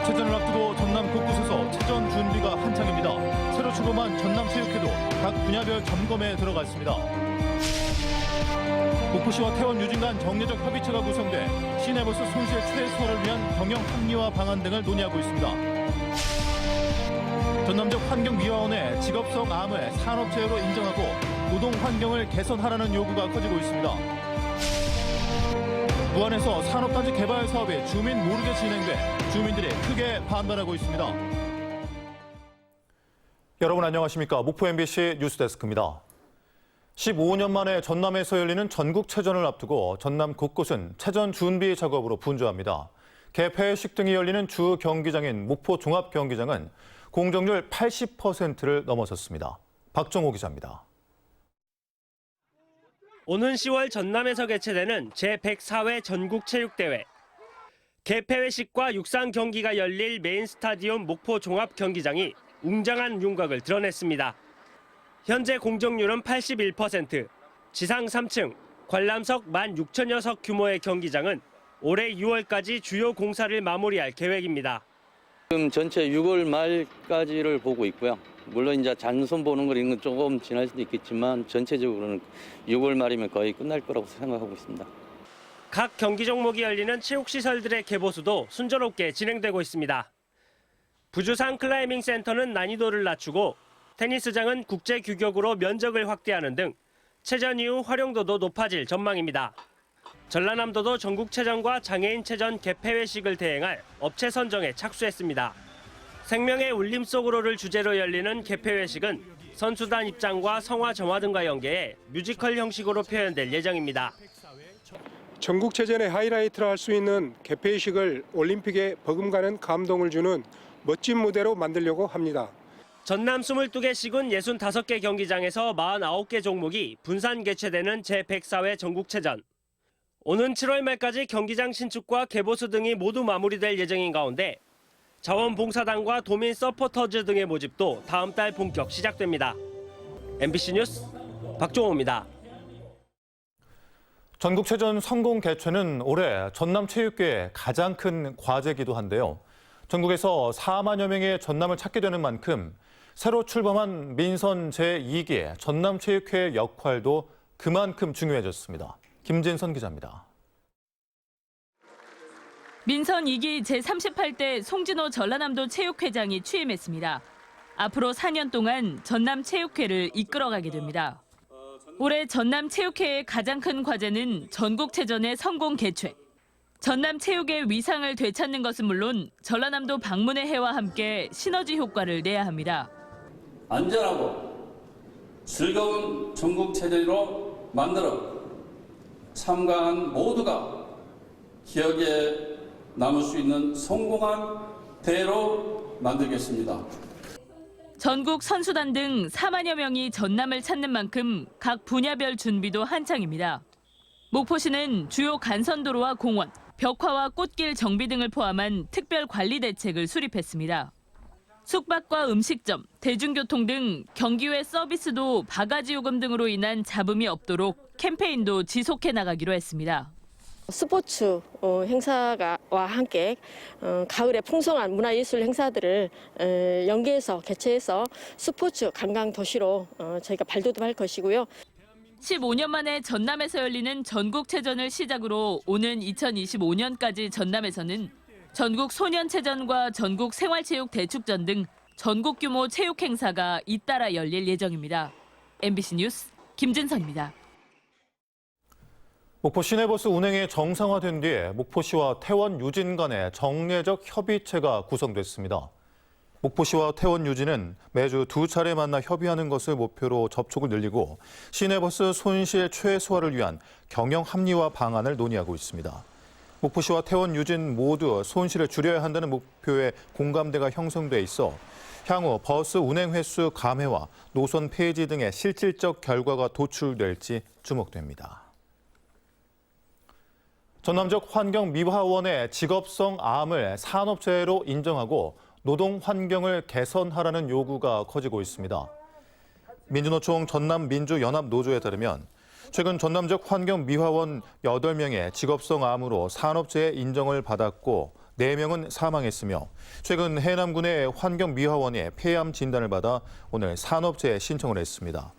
전국체전을 앞두고 전남 곳곳에서 체전 준비가 한창입니다. 새로 출범한 전남체육회도 각 분야별 점검에 들어갔습니다. 목포시와 태원 유진 간 정례적 협의체가 구성돼 시내버스 손실 최소화를 위한 경영 합리화 방안 등을 논의하고 있습니다. 전남적 환경미화원의 직업성 암을 산업재해로 인정하고 노동 환경을 개선하라는 요구가 커지고 있습니다. 무안에서 산업단지 개발 사업이 주민 모르게 진행돼 주민들이 크게 반발하고 있습니다. 여러분 안녕하십니까? 목포 MBC 뉴스데스크입니다. 15년 만에 전남에서 열리는 전국체전을 앞두고 전남 곳곳은 체전 준비 작업으로 분주합니다. 개폐회식 등이 열리는 주 경기장인 목포 종합경기장은 공정률 80%를 넘어섰습니다. 박정호 기자입니다. 오는 10월 전남에서 개최되는 제104회 전국체육대회. 개폐회식과 육상 경기가 열릴 메인 스타디움 목포 종합경기장이 웅장한 윤곽을 드러냈습니다. 현재 공정률은 81%, 지상 3층, 관람석 16,000여 석 규모의 경기장은 올해 6월까지 주요 공사를 마무리할 계획입니다. 지금 전체 6월 말까지를 보고 있고요. 물론 이제 잔손 보는 건 조금 지날 수도 있겠지만 전체적으로는 6월 말이면 거의 끝날 거라고 생각하고 있습니다. 각 경기 종목이 열리는 체육시설들의 개보수도 순조롭게 진행되고 있습니다. 부주산 클라이밍 센터는 난이도를 낮추고 테니스장은 국제 규격으로 면적을 확대하는 등 체전 이후 활용도도 높아질 전망입니다. 전라남도도 전국체전과 장애인체전 개폐회식을 대행할 업체 선정에 착수했습니다. 생명의 울림 속으로를 주제로 열리는 개폐회식은 선수단 입장과 성화 정화 등과 연계해 뮤지컬 형식으로 표현될 예정입니다. 전국체전의 하이라이트를 할 수 있는 개폐회식을 올림픽에 버금가는 감동을 주는 멋진 무대로 만들려고 합니다. 전남 22개 시군 65개 경기장에서 49개 종목이 분산 개최되는 제104회 전국체전. 오는 7월 말까지 경기장 신축과 개보수 등이 모두 마무리될 예정인 가운데 자원봉사단과 도민 서포터즈 등의 모집도 다음 달 본격 시작됩니다. MBC 뉴스 박종호입니다. 전국체전 성공 개최는 올해 전남체육계의 가장 큰 과제이기도 한데요. 전국에서 4만여 명의 전남을 찾게 되는 만큼 새로 출범한 민선 제2기 전남체육회의 역할도 그만큼 중요해졌습니다. 김진선 기자입니다. 민선 2기 제38대 송진호 전라남도 체육회장이 취임했습니다. 앞으로 4년 동안 전남체육회를 이끌어가게 됩니다. 올해 전남체육회의 가장 큰 과제는 전국체전의 성공 개최. 전남체육의 위상을 되찾는 것은 물론 전라남도 방문의 해와 함께 시너지 효과를 내야 합니다. 안전하고 즐거운 전국체전으로 만들어 참가한 모두가 기억에 남을 수 있는 성공한 대회로 만들겠습니다. 전국 선수단 등 4만여 명이 전남을 찾는 만큼 각 분야별 준비도 한창입니다. 목포시는 주요 간선도로와 공원, 벽화와 꽃길 정비 등을 포함한 특별 관리 대책을 수립했습니다. 숙박과 음식점, 대중교통 등 경기외 서비스도 바가지 요금 등으로 인한 잡음이 없도록 캠페인도 지속해 나가기로 했습니다. 스포츠 행사와 함께 가을에 풍성한 문화예술 행사들을 연계해서 개최해서 스포츠 관광 도시로 저희가 발돋움할 것이고요. 15년 만에 전남에서 열리는 전국체전을 시작으로 오는 2025년까지 전남에서는 전국 소년체전과 전국 생활체육 대축전 등 전국 규모 체육 행사가 잇따라 열릴 예정입니다. MBC 뉴스 김진선입니다. 목포 시내버스 운행이 정상화된 뒤에 목포시와 태원 유진 간의 정례적 협의체가 구성됐습니다. 목포시와 태원 유진은 매주 2차례 만나 협의하는 것을 목표로 접촉을 늘리고 시내버스 손실 최소화를 위한 경영 합리화 방안을 논의하고 있습니다. 목포시와 태원 유진 모두 손실을 줄여야 한다는 목표에 공감대가 형성돼 있어 향후 버스 운행 횟수 감회와 노선 폐지 등의 실질적 결과가 도출될지 주목됩니다. 전남적 환경미화원의 직업성 암을 산업재해로 인정하고 노동 환경을 개선하라는 요구가 커지고 있습니다. 민주노총 전남민주연합노조에 따르면 최근 전남적 환경미화원 8명의 직업성 암으로 산업재해 인정을 받았고 4명은 사망했으며 최근 해남군의 환경미화원이 폐암 진단을 받아 오늘 산업재해 신청을 했습니다.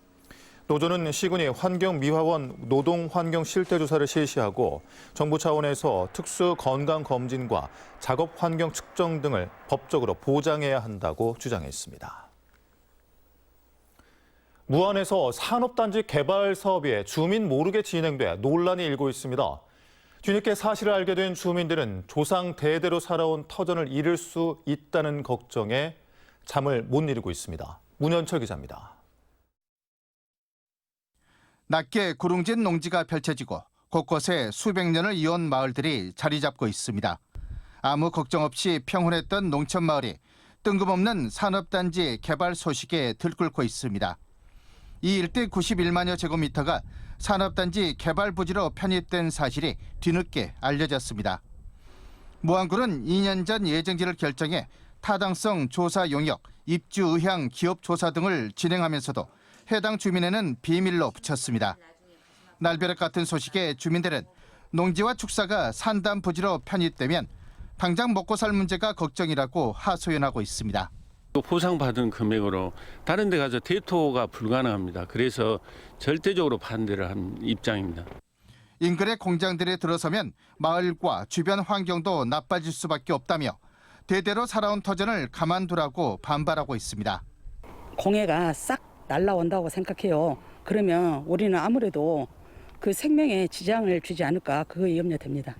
노조는 시군이 환경미화원 노동환경실태조사를 실시하고 정부 차원에서 특수 건강검진과 작업환경 측정 등을 법적으로 보장해야 한다고 주장했습니다. 무안에서 산업단지 개발 사업이 주민 모르게 진행돼 논란이 일고 있습니다. 뒤늦게 사실을 알게 된 주민들은 조상 대대로 살아온 터전을 잃을 수 있다는 걱정에 잠을 못 이루고 있습니다. 문현철 기자입니다. 낮게 구릉진 농지가 펼쳐지고 곳곳에 수백 년을 이어온 마을들이 자리 잡고 있습니다. 아무 걱정 없이 평온했던 농촌 마을이 뜬금없는 산업단지 개발 소식에 들끓고 있습니다. 이 일대 91만여 제곱미터가 산업단지 개발 부지로 편입된 사실이 뒤늦게 알려졌습니다. 무안군은 2년 전 예정지를 결정해 타당성 조사 용역, 입주 의향, 기업 조사 등을 진행하면서도 해당 주민에는 비밀로 붙였습니다. 날벼락 같은 소식에 주민들은 농지와 축사가 산단 부지로 편입되면 당장 먹고 살 문제가 걱정이라고 하소연하고 있습니다. 보상받은 금액으로 다른 데 가서 대토가 불가능합니다. 그래서 절대적으로 반대를 한 입장입니다. 인근의 공장들에 들어서면 마을과 주변 환경도 나빠질 수밖에 없다며 대대로 살아온 터전을 가만두라고 반발하고 있습니다. 공해가 싹 날라온다고 생각해요. 그러면 우리는 아무래도 그 생명에 지장을 주지 않을까 그거 염려됩니다.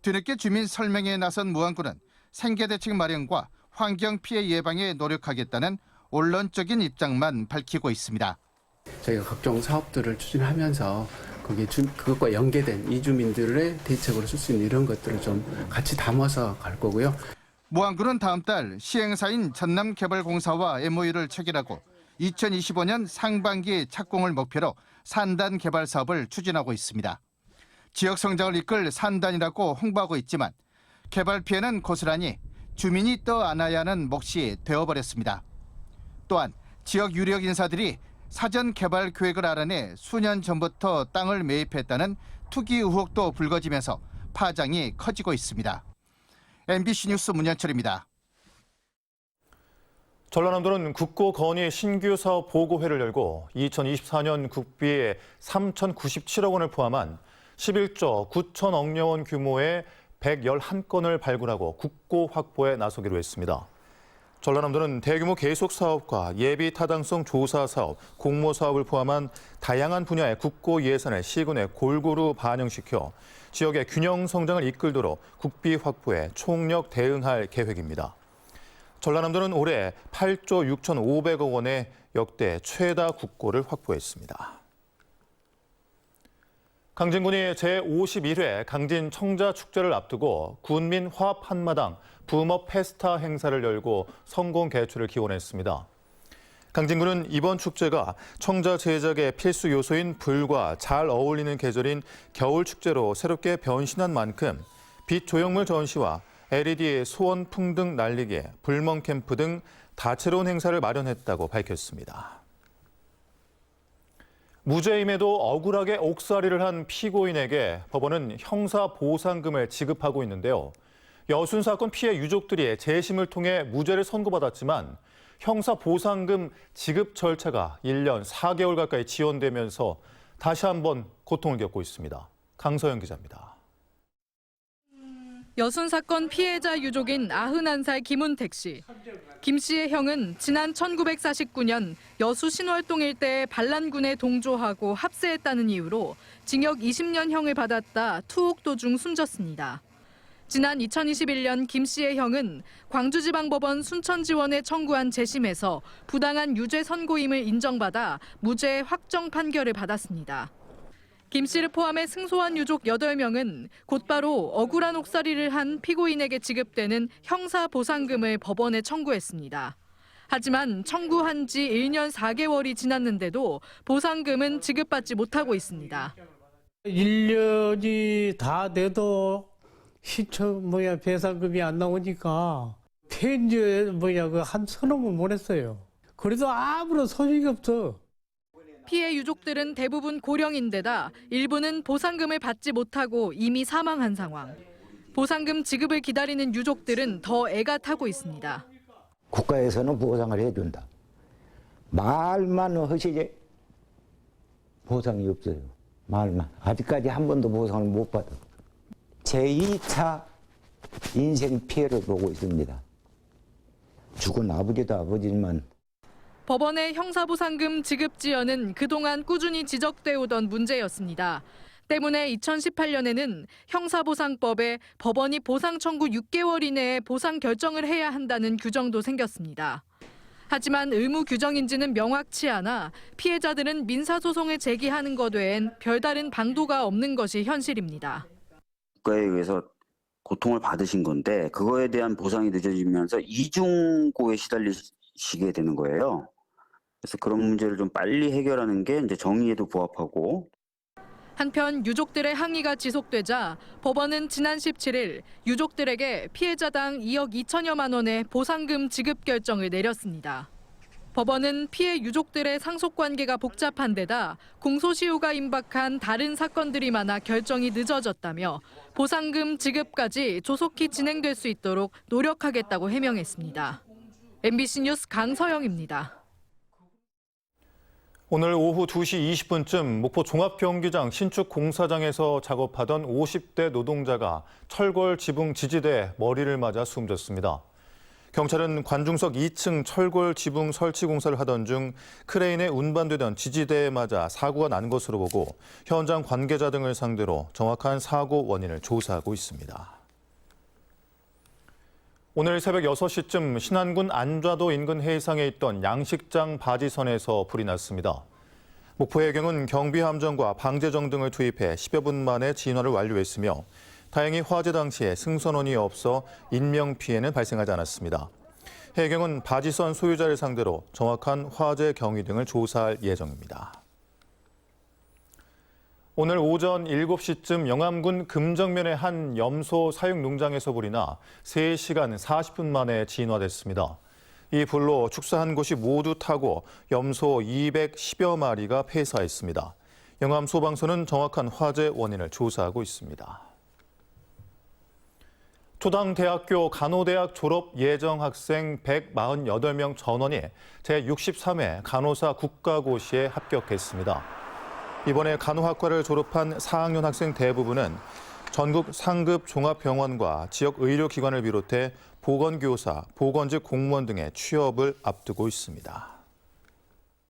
뒤늦게 주민 설명에 나선 무안군은 생계대책 마련과 환경 피해 예방에 노력하겠다는 원론적인 입장만 밝히고 있습니다. 저희가 각종 사업들을 추진하면서 그것과 연계된 이주민들의 대책으로 쓸 수 있는 이런 것들을 좀 같이 담아서 갈 거고요. 무안군은 다음 달 시행사인 전남개발공사와 MOU를 체결하고 2025년 상반기 착공을 목표로 산단 개발 사업을 추진하고 있습니다. 지역 성장을 이끌 산단이라고 홍보하고 있지만 개발 피해는 고스란히 주민이 떠안아야 하는 몫이 되어버렸습니다. 또한 지역 유력 인사들이 사전 개발 계획을 알아내 수년 전부터 땅을 매입했다는 투기 의혹도 불거지면서 파장이 커지고 있습니다. MBC 뉴스 문현철입니다. 전라남도는 국고 건의 신규 사업 보고회를 열고 2024년 국비에 3,097억 원을 포함한 11조 9천억 원 규모의 111건을 발굴하고 국고 확보에 나서기로 했습니다. 전라남도는 대규모 계속 사업과 예비 타당성 조사 사업, 공모 사업을 포함한 다양한 분야의 국고 예산을 시군에 골고루 반영시켜 지역의 균형 성장을 이끌도록 국비 확보에 총력 대응할 계획입니다. 전라남도는 올해 8조 6,500억 원의 역대 최다 국고를 확보했습니다. 강진군이 제51회 강진 청자축제를 앞두고 군민 화합 한마당 붐업 페스타 행사를 열고 성공 개최를 기원했습니다. 강진군은 이번 축제가 청자 제작의 필수 요소인 불과 잘 어울리는 계절인 겨울 축제로 새롭게 변신한 만큼 빛 조형물 전시와 LED 소원 풍등 날리기, 불멍 캠프 등 다채로운 행사를 마련했다고 밝혔습니다. 무죄임에도 억울하게 옥살이를 한 피고인에게 법원은 형사보상금을 지급하고 있는데요. 여순 사건 피해 유족들이 재심을 통해 무죄를 선고받았지만 형사보상금 지급 절차가 1년 4개월 가까이 지연되면서 다시 한번 고통을 겪고 있습니다. 강서영 기자입니다. 여순 사건 피해자 유족인 91살 김운택 씨. 김 씨의 형은 지난 1949년 여수 신월동 일대에 반란군에 동조하고 합세했다는 이유로 징역 20년형을 받았다 투옥 도중 숨졌습니다. 지난 2021년 김 씨의 형은 광주지방법원 순천지원에 청구한 재심에서 부당한 유죄 선고임을 인정받아 무죄 확정 판결을 받았습니다. 김 씨를 포함해 승소한 유족 8명은 곧바로 억울한 옥살이를 한 피고인에게 지급되는 형사보상금을 법원에 청구했습니다. 하지만 청구한 지 1년 4개월이 지났는데도 보상금은 지급받지 못하고 있습니다. 1년이 다 돼도 배상금이 안 나오니까 편지에 한 서너 번 보냈어요. 그래도 아무런 소식이 없어. 피해 유족들은 대부분 고령인데다 일부는 보상금을 받지 못하고 이미 사망한 상황. 보상금 지급을 기다리는 유족들은 더 애가 타고 있습니다. 국가에서는 보상을 해준다. 말만 하시지 보상이 없어요. 말만. 아직까지 한 번도 보상을 못 받아. 제2차 인생 피해를 보고 있습니다. 죽은 아버지도 아버지지만 법원의 형사보상금 지급 지연은 그동안 꾸준히 지적돼 오던 문제였습니다. 때문에 2018년에는 형사보상법에 법원이 보상 청구 6개월 이내에 보상 결정을 해야 한다는 규정도 생겼습니다. 하지만 의무 규정인지는 명확치 않아 피해자들은 민사소송을 제기하는 것 외엔 별다른 방도가 없는 것이 현실입니다. 국가에 의해서 고통을 받으신 건데 그거에 대한 보상이 늦어지면서 이중고에 시달리시게 되는 거예요. 그래서 그런 문제를 좀 빨리 해결하는 게 이제 정의에도 부합하고. 한편 유족들의 항의가 지속되자 법원은 지난 17일 유족들에게 피해자당 2억 2천여만 원의 보상금 지급 결정을 내렸습니다. 법원은 피해 유족들의 상속관계가 복잡한 데다 공소시효가 임박한 다른 사건들이 많아 결정이 늦어졌다며 보상금 지급까지 조속히 진행될 수 있도록 노력하겠다고 해명했습니다. MBC 뉴스 강서영입니다. 오늘 오후 2시 20분쯤 목포 종합경기장 신축 공사장에서 작업하던 50대 노동자가 철골 지붕 지지대에 머리를 맞아 숨졌습니다. 경찰은 관중석 2층 철골 지붕 설치 공사를 하던 중 크레인에 운반되던 지지대에 맞아 사고가 난 것으로 보고 현장 관계자 등을 상대로 정확한 사고 원인을 조사하고 있습니다. 오늘 새벽 6시쯤 신안군 안좌도 인근 해상에 있던 양식장 바지선에서 불이 났습니다. 목포해경은 경비함정과 방제정 등을 투입해 10여 분 만에 진화를 완료했으며 다행히 화재 당시에 승선원이 없어 인명피해는 발생하지 않았습니다. 해경은 바지선 소유자를 상대로 정확한 화재 경위 등을 조사할 예정입니다. 오늘 오전 7시쯤 영암군 금정면의 한 염소 사육 농장에서 불이 나 3시간 40분 만에 진화됐습니다. 이 불로 축사한 곳이 모두 타고 염소 210여 마리가 폐사했습니다. 영암소방서는 정확한 화재 원인을 조사하고 있습니다. 초당대학교 간호대학 졸업 예정 학생 148명 전원이 제63회 간호사 국가고시에 합격했습니다. 이번에 간호학과를 졸업한 4학년 학생 대부분은 전국 상급 종합병원과 지역 의료기관을 비롯해 보건교사, 보건직 공무원 등의 취업을 앞두고 있습니다.